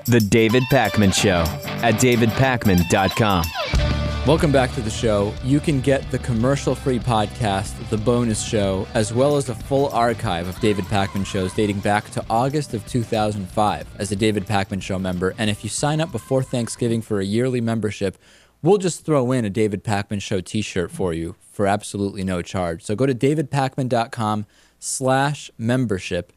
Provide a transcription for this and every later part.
The David Pakman Show at davidpakman.com. Welcome back to the show. You can get the commercial-free podcast, The Bonus Show, as well as a full archive of David Pakman shows dating back to August of 2005 as a David Pakman Show member. And if you sign up before Thanksgiving for a yearly membership, we'll just throw in a David Pakman Show t-shirt for you for absolutely no charge. So go to davidpakman.com/membership.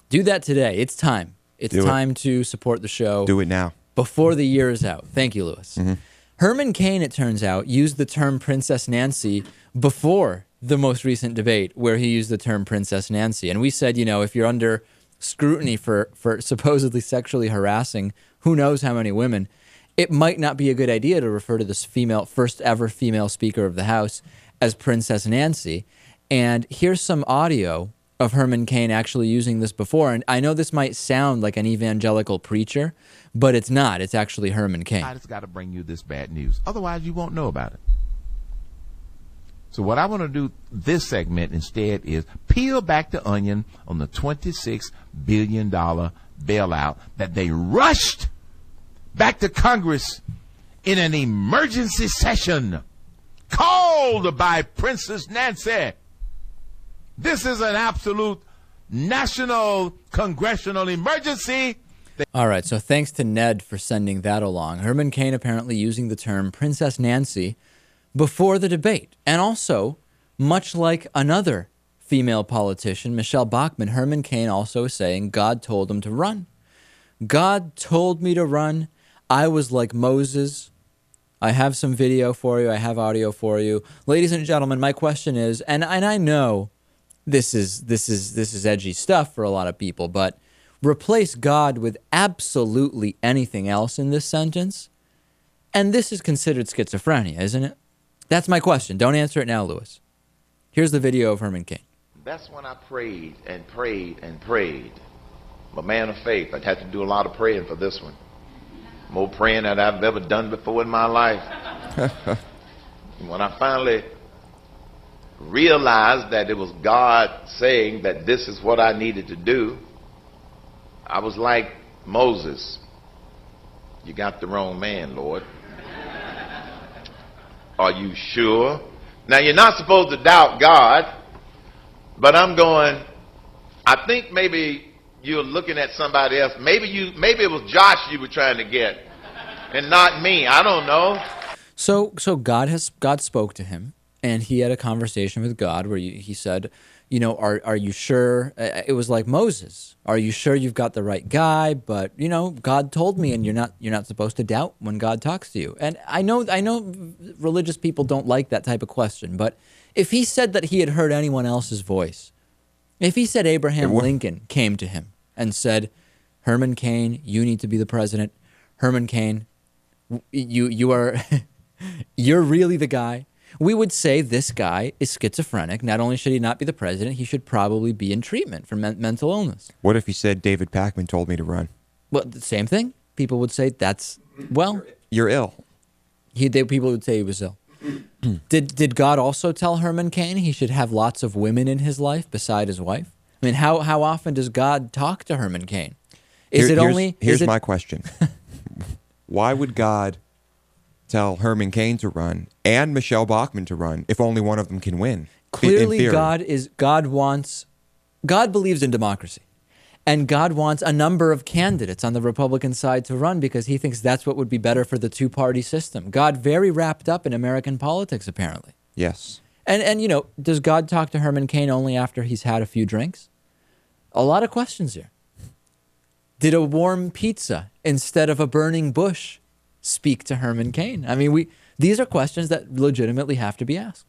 Do that today. It's time. It's time to support the show. Do it now. Before the year is out. Thank you, Lewis. Mm-hmm. Herman Cain, it turns out, used the term Princess Nancy before the most recent debate where he used the term Princess Nancy. And we said, you know, if you're under scrutiny for supposedly sexually harassing who knows how many women, it might not be a good idea to refer to this first ever female Speaker of the House as Princess Nancy. And here's some audio of Herman Cain actually using this before. And I know this might sound like an evangelical preacher, but it's not. It's actually Herman Cain. I just got to bring you this bad news. Otherwise, you won't know about it. So what I want to do this segment instead is peel back the onion on the $26 billion bailout that they rushed back to Congress in an emergency session called by Princess Nancy. This is an absolute national congressional emergency. All right, so thanks to Ned for sending that along. Herman Cain apparently using the term Princess Nancy before the debate. And also, much like another female politician, Michelle Bachmann, Herman Cain also is saying God told him to run. God told me to run. I was like Moses. I have some video for you. I have audio for you. Ladies and gentlemen, my question is, and I know this is edgy stuff for a lot of people, but replace God with absolutely anything else in this sentence, and this is considered schizophrenia, isn't it? That's my question. Don't answer it now, Lewis. Here's the video of Herman Cain. That's when I prayed and prayed and prayed. I'm a man of faith. I'd had to do a lot of praying for this one. More praying than I've ever done before in my life. When I finally realized that it was God saying that this is what I needed to do, I was like Moses. You got the wrong man, Lord. Are you sure? Now, you're not supposed to doubt God, but I'm going, I think maybe you're looking at somebody else. Maybe it was Josh you were trying to get and not me. I don't know. So God spoke to him, and he had a conversation with God where he said, you know, are you sure? It was like Moses. Are you sure you've got the right guy? But, you know, God told me, and you're not supposed to doubt when God talks to you. And I know religious people don't like that type of question, but if he said that he had heard anyone else's voice, if he said Abraham Lincoln came to him and said, Herman Cain, you need to be the president. Herman Cain, you are you're really the guy. We would say this guy is schizophrenic. Not only should he not be the president, he should probably be in treatment for mental illness. What if he said David Pakman told me to run? Well, the same thing. People would say you're ill. People would say he was ill. Did God also tell Herman Cain he should have lots of women in his life beside his wife? I mean, how often does God talk to Herman Cain? Here's my question. Why would God tell Herman Cain to run and Michelle Bachmann to run if only one of them can win? Clearly, God believes in democracy, and God wants a number of candidates on the Republican side to run because he thinks that's what would be better for the two-party system. God very wrapped up in American politics, apparently. Yes. And you know, does God talk to Herman Cain only after he's had a few drinks? A lot of questions here. Did a warm pizza instead of a burning bush speak to Herman Cain? I mean, these are questions that legitimately have to be asked.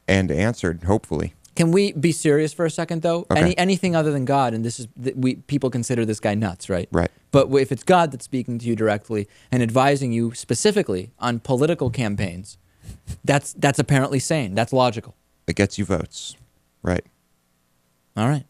And answered, hopefully. Can we be serious for a second, though? Okay. Anything other than God, and people consider this guy nuts, right? Right. But if it's God that's speaking to you directly and advising you specifically on political campaigns, that's apparently sane. That's logical. It gets you votes. Right. All right.